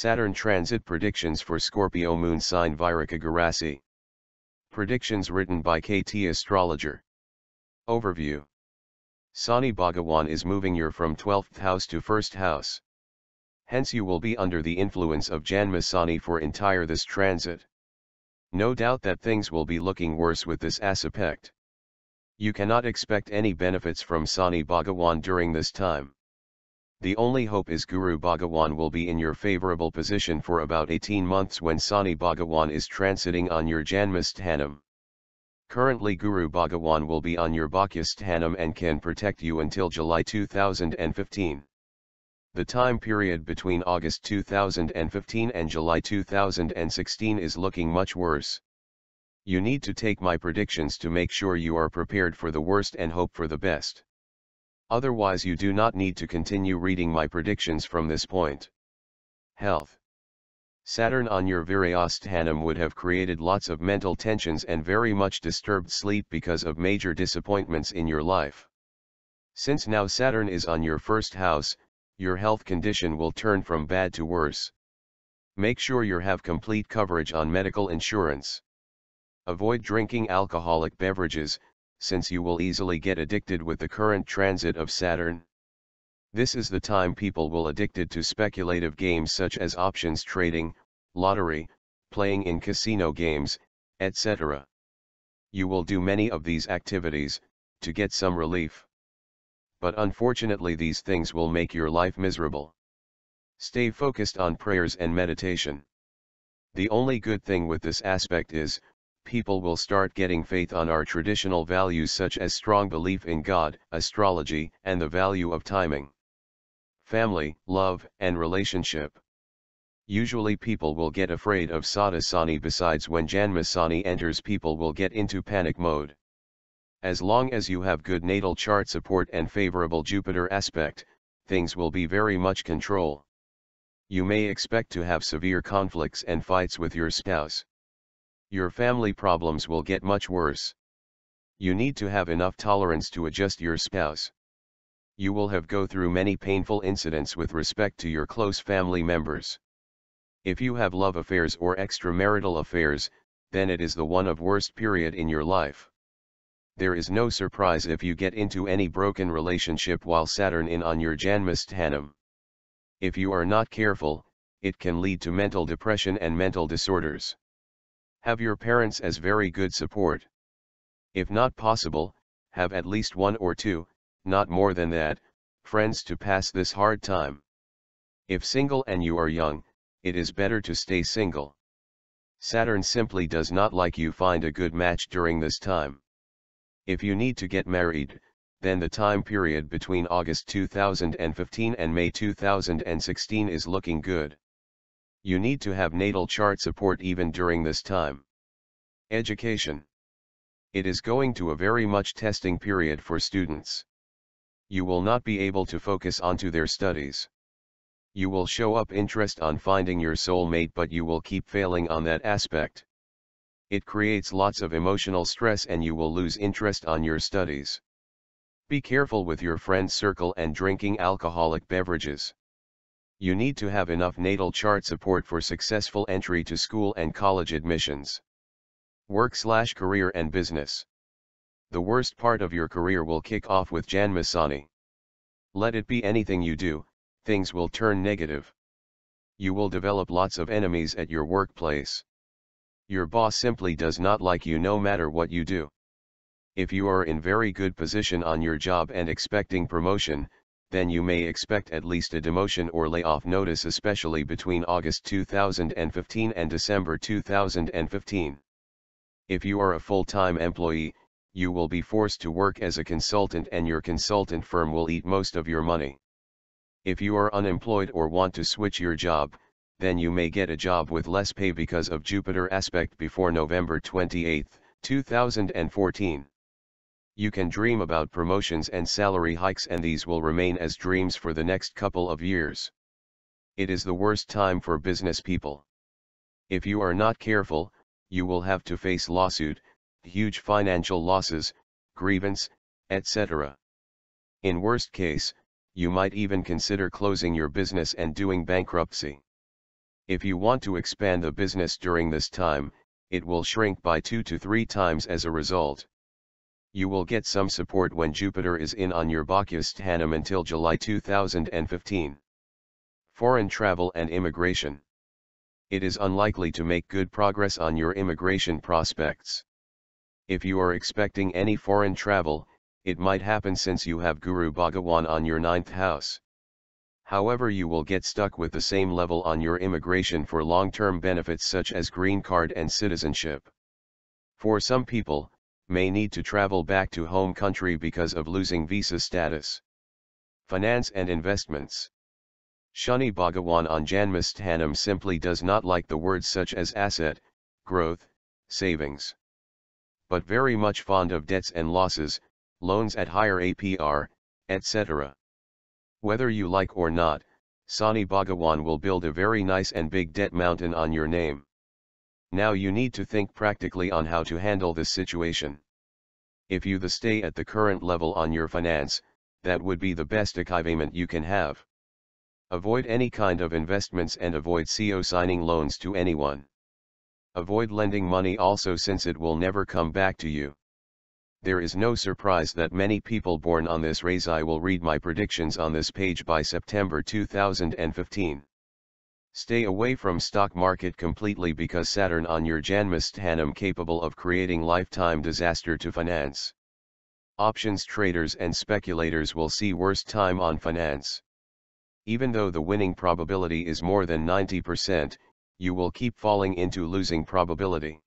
Saturn transit predictions for Scorpio moon sign Viruchiga Rasi. Predictions written by KT Astrologer. Overview. Sani Bhagawan is moving your from 12th house to 1st house. Hence you will be under the influence of Janma Sani for entire this transit. No doubt that things will be looking worse with this aspect. You cannot expect any benefits from Sani Bhagawan during this time. The only hope is Guru Bhagawan will be in your favorable position for about 18 months when Sani Bhagawan is transiting on your Janmasthanam. Currently Guru Bhagawan will be on your Bhakyasthanam and can protect you until July 2015. The time period between August 2015 and July 2016 is looking much worse. You need to take my predictions to make sure you are prepared for the worst and hope for the best. Otherwise you do not need to continue reading my predictions from this point. Health. Saturn on your Viruchiga would have created lots of mental tensions and very much disturbed sleep because of major disappointments in your life. Since now Saturn is on your 1st house, your health condition will turn from bad to worse. Make sure you have complete coverage on medical insurance. Avoid drinking alcoholic beverages, since you will easily get addicted with the current transit of Saturn. This is the time people will addicted to speculative games such as options trading, lottery, playing in casino games, etc. You will do many of these activities, to get some relief. But unfortunately these things will make your life miserable. Stay focused on prayers and meditation. The only good thing with this aspect is, people will start getting faith on our traditional values such as strong belief in God, astrology, and the value of timing. Family, love, and relationship. Usually people will get afraid of Sada Sani, besides when Janma Sani enters people will get into panic mode. As long as you have good natal chart support and favorable Jupiter aspect, things will be very much control. You may expect to have severe conflicts and fights with your spouse. Your family problems will get much worse. You need to have enough tolerance to adjust your spouse. You will have go through many painful incidents with respect to your close family members. If you have love affairs or extramarital affairs, then it is the one of worst period in your life. There is no surprise if you get into any broken relationship while Saturn in on your Janmasthanam. If you are not careful, it can lead to mental depression and mental disorders. Have your parents as very good support. If not possible, have at least 1 or 2, not more than that, friends to pass this hard time. If single and you are young, it is better to stay single. Saturn simply does not like you find a good match during this time. If you need to get married, then the time period between August 2015 and May 2016 is looking good. You need to have natal chart support even during this time. Education. It is going to a very much testing period for students. You will not be able to focus onto their studies. You will show up interest on finding your soulmate, but you will keep failing on that aspect. It creates lots of emotional stress and you will lose interest on your studies. Be careful with your friend circle and drinking alcoholic beverages. You need to have enough natal chart support for successful entry to school and college admissions. Work/career and business. The worst part of your career will kick off with Janma Sani. Let it be anything you do, things will turn negative. You will develop lots of enemies at your workplace. Your boss simply does not like you no matter what you do. If you are in very good position on your job and expecting promotion, then you may expect at least a demotion or layoff notice, especially between August 2015 and December 2015. If you are a full-time employee, you will be forced to work as a consultant and your consultant firm will eat most of your money. If you are unemployed or want to switch your job, then you may get a job with less pay because of Jupiter aspect before November 28, 2014. You can dream about promotions and salary hikes, and these will remain as dreams for the next couple of years. It is the worst time for business people. If you are not careful, you will have to face lawsuit, huge financial losses, grievance, etc. In worst case, you might even consider closing your business and doing bankruptcy. If you want to expand the business during this time, it will shrink by 2 to 3 times as a result. You will get some support when Jupiter is in on your Bhagyasthanam until July 2015. Foreign travel and immigration. It is unlikely to make good progress on your immigration prospects. If you are expecting any foreign travel, it might happen since you have Guru Bhagawan on your 9th house. However, you will get stuck with the same level on your immigration for long-term benefits such as green card and citizenship. For some people, may need to travel back to home country because of losing visa status. Finance and investments. Shani Bhagawan on Janmasthanam simply does not like the words such as asset, growth, savings. But very much fond of debts and losses, loans at higher APR, etc. Whether you like or not, Sani Bhagawan will build a very nice and big debt mountain on your name. Now you need to think practically on how to handle this situation. If you stay at the current level on your finance, that would be the best achievement you can have. Avoid any kind of investments and avoid signing loans to anyone. Avoid lending money also since it will never come back to you. There is no surprise that many people born on this Rasi will read my predictions on this page by September 2015. Stay away from stock market completely because Saturn on your Janmasthanam capable of creating lifetime disaster to finance. Options traders and speculators will see worst time on finance. Even though the winning probability is more than 90%, you will keep falling into losing probability.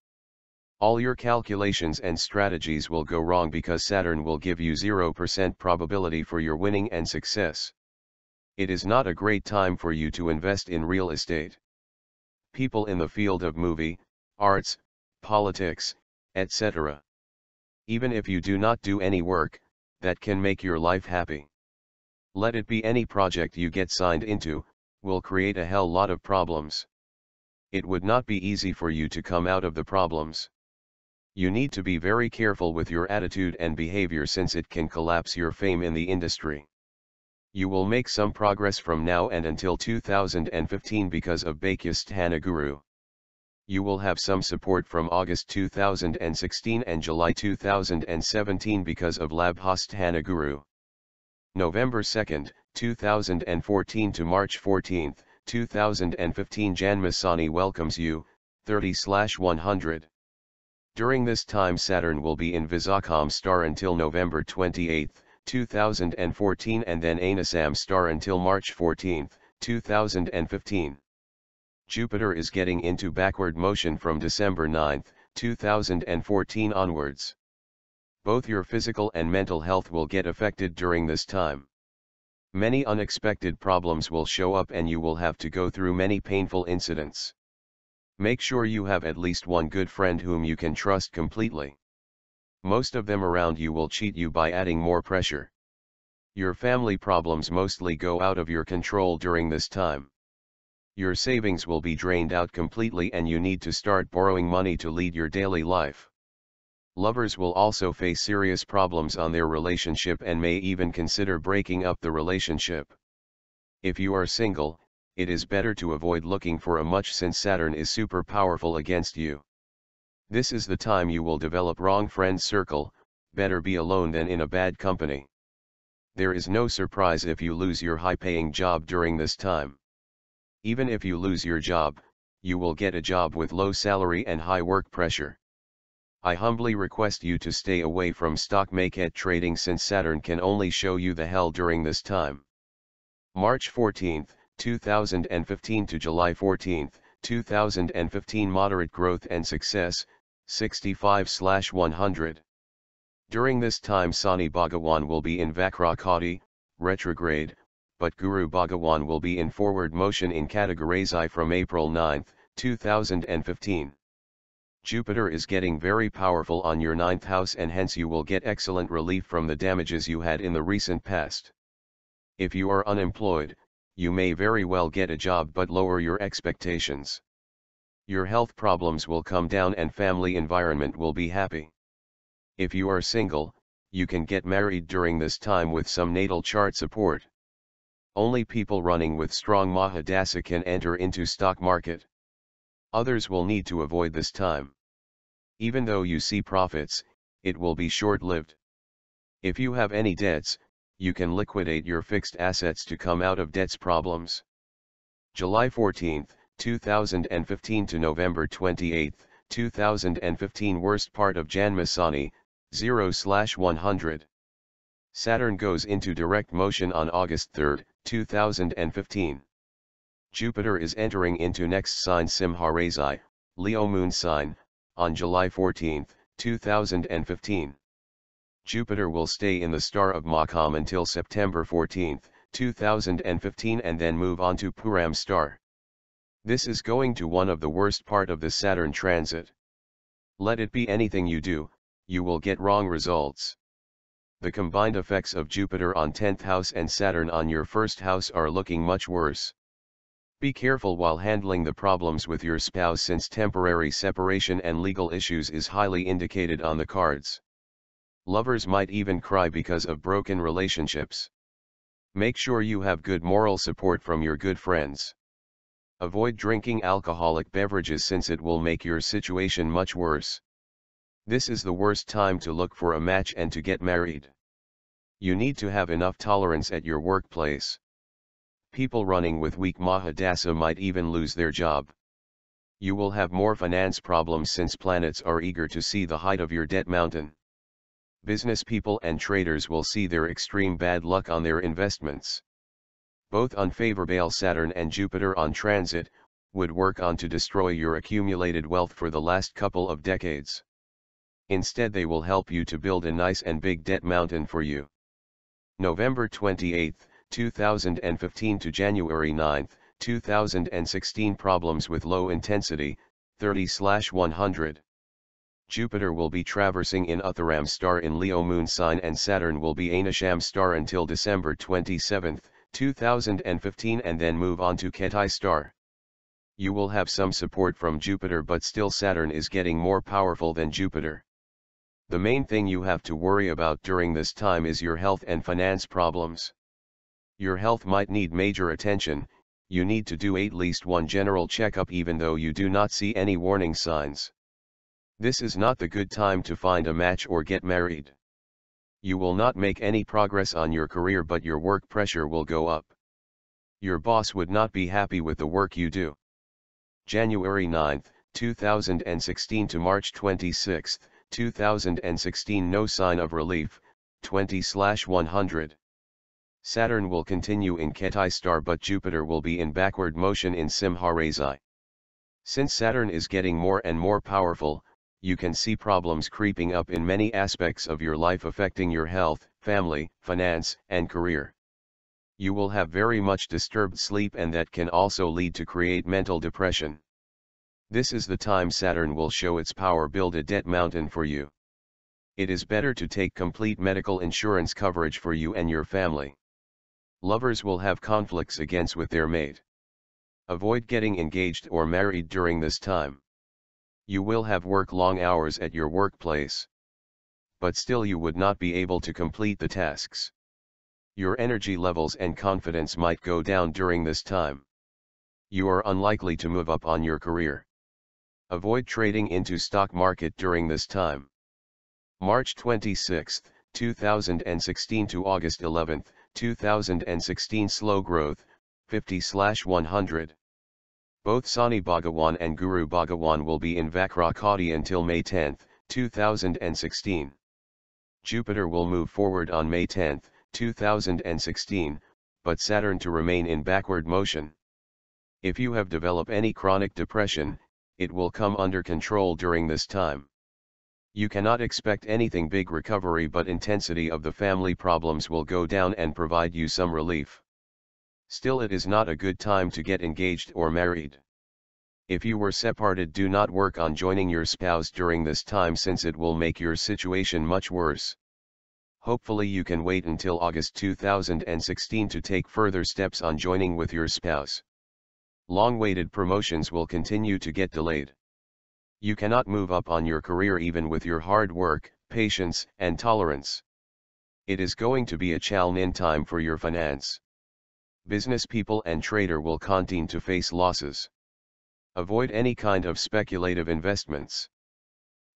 All your calculations and strategies will go wrong because Saturn will give you 0% probability for your winning and success. It is not a great time for you to invest in real estate. People in the field of movie, arts, politics, etc. Even if you do not do any work, that can make your life happy. Let it be any project you get signed into, will create a hell lot of problems. It would not be easy for you to come out of the problems. You need to be very careful with your attitude and behavior since it can collapse your fame in the industry. You will make some progress from now and until 2015 because of Bhagyasthana Guru. You will have some support from August 2016 and July 2017 because of Labhasthana Guru. November 2, 2014 to March 14, 2015 Janma Sani welcomes you, 30/100. During this time Saturn will be in Visakam star until November 28, 2014 and then Anasam star until March 14, 2015. Jupiter is getting into backward motion from December 9, 2014 onwards. Both your physical and mental health will get affected during this time. Many unexpected problems will show up and you will have to go through many painful incidents. Make sure you have at least one good friend whom you can trust completely. Most of them around you will cheat you by adding more pressure. Your family problems mostly go out of your control during this time. Your savings will be drained out completely and you need to start borrowing money to lead your daily life. Lovers will also face serious problems on their relationship and may even consider breaking up the relationship. If you are single, it is better to avoid looking for a match since Saturn is super powerful against you. This is the time you will develop wrong friend circle, better be alone than in a bad company. There is no surprise if you lose your high-paying job during this time. Even if you lose your job, you will get a job with low salary and high work pressure. I humbly request you to stay away from stock market trading since Saturn can only show you the hell during this time. March 14, 2015 to July 14, 2015 moderate growth and success, 65/100. During this time Sani Bhagawan will be in Vakrakati, retrograde, but Guru Bhagawan will be in forward motion in Category from April 9, 2015. Jupiter is getting very powerful on your 9th house and hence you will get excellent relief from the damages you had in the recent past. If you are unemployed, you may very well get a job but lower your expectations. Your health problems will come down and family environment will be happy. If you are single, you can get married during this time with some natal chart support. Only people running with strong Mahadasa can enter into stock market. Others will need to avoid this time. Even though you see profits, it will be short-lived. If you have any debts, you can liquidate your fixed assets to come out of debts problems. July 14, 2015 to November 28, 2015 worst part of Janma Sani, 0/100. Saturn goes into direct motion on August 3, 2015. Jupiter is entering into next sign Simha Rasi, Leo moon sign, on July 14, 2015. Jupiter will stay in the star of Makam until September 14, 2015 and then move on to Puram star. This is going to one of the worst part of the Saturn transit. Let it be anything you do, you will get wrong results. The combined effects of Jupiter on 10th house and Saturn on your first house are looking much worse. Be careful while handling the problems with your spouse since temporary separation and legal issues is highly indicated on the cards. Lovers might even cry because of broken relationships. Make sure you have good moral support from your good friends. Avoid drinking alcoholic beverages since it will make your situation much worse. This is the worst time to look for a match and to get married. You need to have enough tolerance at your workplace. People running with weak Mahadasa might even lose their job. You will have more finance problems since planets are eager to see the height of your debt mountain. Business people and traders will see their extreme bad luck on their investments. Both unfavorable Saturn and Jupiter on transit, would work on to destroy your accumulated wealth for the last couple of decades. Instead they will help you to build a nice and big debt mountain for you. November 28, 2015 to January 9, 2016 problems with low intensity, 30/100. Jupiter will be traversing in Uttaram star in Leo moon sign and Saturn will be Anisham star until December 27, 2015 and then move on to Ketai star. You will have some support from Jupiter but still Saturn is getting more powerful than Jupiter. The main thing you have to worry about during this time is your health and finance problems. Your health might need major attention, you need to do at least one general checkup even though you do not see any warning signs. This is not the good time to find a match or get married. You will not make any progress on your career but your work pressure will go up. Your boss would not be happy with the work you do. January 9, 2016 to March 26, 2016 no sign of relief, 20/100. Saturn will continue in Ketai star but Jupiter will be in backward motion in Simha Rasi. Since Saturn is getting more and more powerful, you can see problems creeping up in many aspects of your life affecting your health, family, finance, and career. You will have very much disturbed sleep and that can also lead to create mental depression. This is the time Saturn will show its power, build a debt mountain for you. It is better to take complete medical insurance coverage for you and your family. Lovers will have conflicts against with their mate. Avoid getting engaged or married during this time. You will have work long hours at your workplace. But still you would not be able to complete the tasks. Your energy levels and confidence might go down during this time. You are unlikely to move up on your career. Avoid trading into stock market during this time. March 26, 2016 to August 11, 2016 slow growth, 50/100. Both Sani Bhagawan and Guru Bhagawan will be in Vakrakati until May 10, 2016. Jupiter will move forward on May 10, 2016, but Saturn to remain in backward motion. If you have developed any chronic depression, it will come under control during this time. You cannot expect anything big recovery but intensity of the family problems will go down and provide you some relief. Still it is not a good time to get engaged or married. If you were separated, do not work on joining your spouse during this time since it will make your situation much worse. Hopefully you can wait until August 2016 to take further steps on joining with your spouse. Long-awaited promotions will continue to get delayed. You cannot move up on your career even with your hard work, patience, and tolerance. It is going to be a challenging time for your finance. Business people and trader will continue to face losses. Avoid any kind of speculative investments.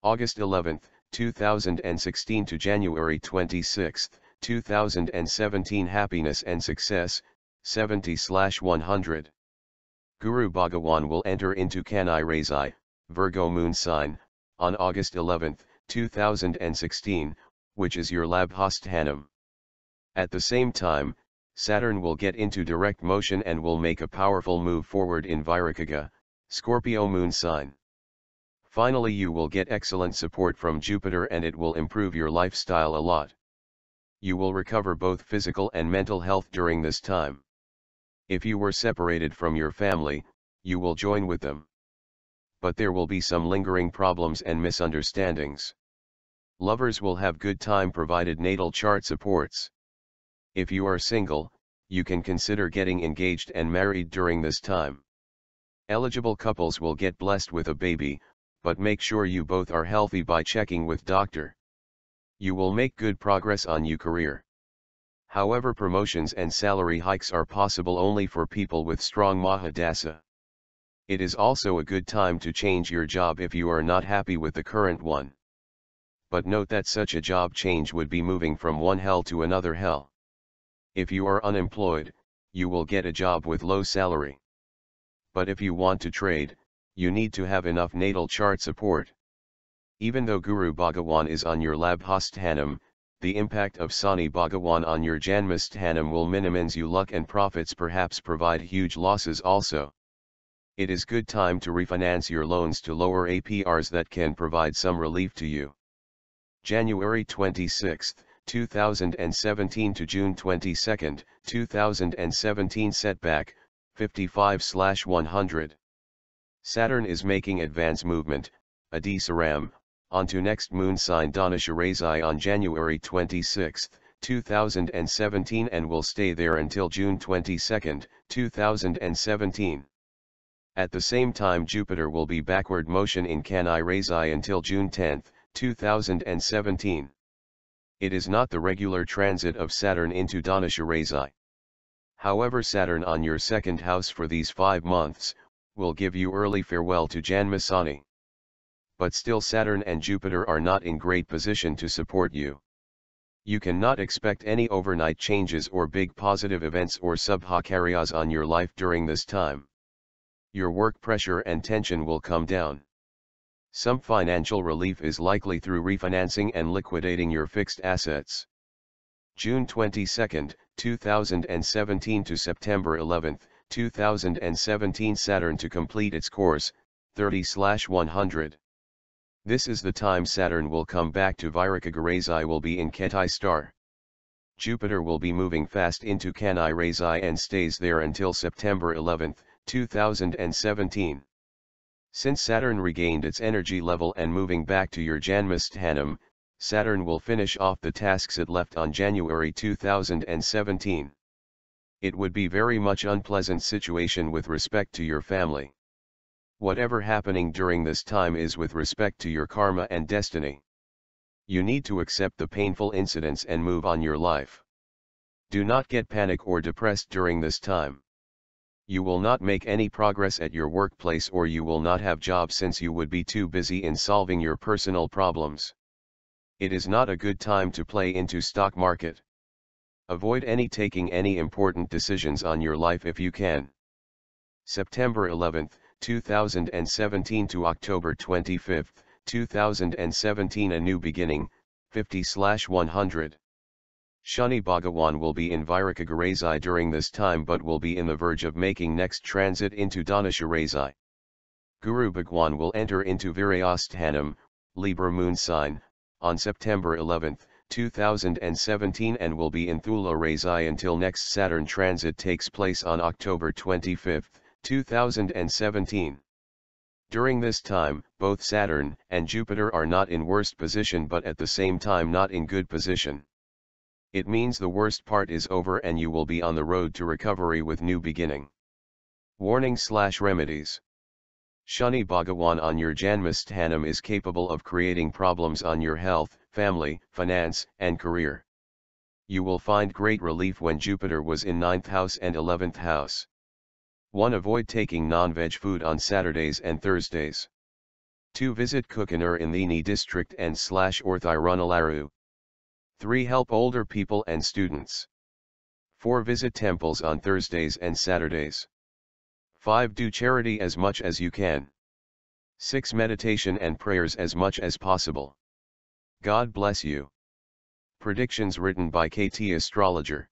August 11, 2016 to January 26, 2017 Happiness and Success, 70/100. Guru Bhagawan will enter into Kani Rasi, Virgo moon sign, on August 11, 2016, which is your Labhasthanam. At the same time, Saturn will get into direct motion and will make a powerful move forward in Viruchiga, Scorpio moon sign. Finally, you will get excellent support from Jupiter and it will improve your lifestyle a lot. You will recover both physical and mental health during this time. If you were separated from your family, you will join with them. But there will be some lingering problems and misunderstandings. Lovers will have good time provided natal chart supports. If you are single, you can consider getting engaged and married during this time. Eligible couples will get blessed with a baby, but make sure you both are healthy by checking with doctor. You will make good progress on your career. However, promotions and salary hikes are possible only for people with strong Mahadasa. It is also a good time to change your job if you are not happy with the current one. But note that such a job change would be moving from one hell to another hell. If you are unemployed, you will get a job with low salary. But if you want to trade, you need to have enough natal chart support. Even though Guru Bhagawan is on your Labhasthanam, the impact of Sani Bhagawan on your Janmasthanam will minimize your luck and profits, perhaps provide huge losses also. It is good time to refinance your loans to lower APRs that can provide some relief to you. January 26, 2017 to June 22, 2017 Setback, 55/100. Saturn is making advance movement, Adisaram, onto next moon sign Dhanusha Rasi on January 26, 2017 and will stay there until June 22, 2017. At the same time, Jupiter will be backward motion in Kani Rasi until June 10, 2017. It is not the regular transit of Saturn into Dhanusha Rasi. However, Saturn on your second house for these 5 months, will give you early farewell to Janma Sani. But still, Saturn and Jupiter are not in great position to support you. You cannot expect any overnight changes or big positive events or subhakaryas on your life during this time. Your work pressure and tension will come down. Some financial relief is likely through refinancing and liquidating your fixed assets. June 22, 2017 to September 11, 2017 Saturn to complete its course, 30/100. This is the time Saturn will come back to Viruchiga Rasi will be in Ketai star. Jupiter will be moving fast into Kani Rasi and stays there until September 11, 2017. Since Saturn regained its energy level and moving back to your Janmasthanam, Saturn will finish off the tasks it left on January 2017. It would be very much unpleasant situation with respect to your family. Whatever happening during this time is with respect to your karma and destiny. You need to accept the painful incidents and move on your life. Do not get panic or depressed during this time. You will not make any progress at your workplace or you will not have job since you would be too busy in solving your personal problems. It is not a good time to play into stock market. Avoid taking any important decisions on your life if you can. September 11, 2017 to October 25, 2017 a new beginning, 50/100. Shani Bhagawan will be in Viruchiga Rasi during this time but will be in the verge of making next transit into Dhanusha Rasi. Guru Bhagwan will enter into Viruchiga, Libra moon sign, on September 11, 2017 and will be in Thula Rasi until next Saturn transit takes place on October 25, 2017. During this time, both Saturn and Jupiter are not in worst position but at the same time not in good position. It means the worst part is over and you will be on the road to recovery with new beginning. Warning/remedies. Shani Bhagawan on your Janmasthanam is capable of creating problems on your health, family, finance, and career. you will find great relief when Jupiter was in 9th house and 11th house. 1. Avoid taking non-veg food on Saturdays and Thursdays. 2. Visit Kukanur in Theni district and /or Thirunalluru. 3. Help older people and students. 4. Visit temples on Thursdays and Saturdays. 5. Do charity as much as you can. 6. Meditation and prayers as much as possible. God bless you. Predictions written by KT Astrologer.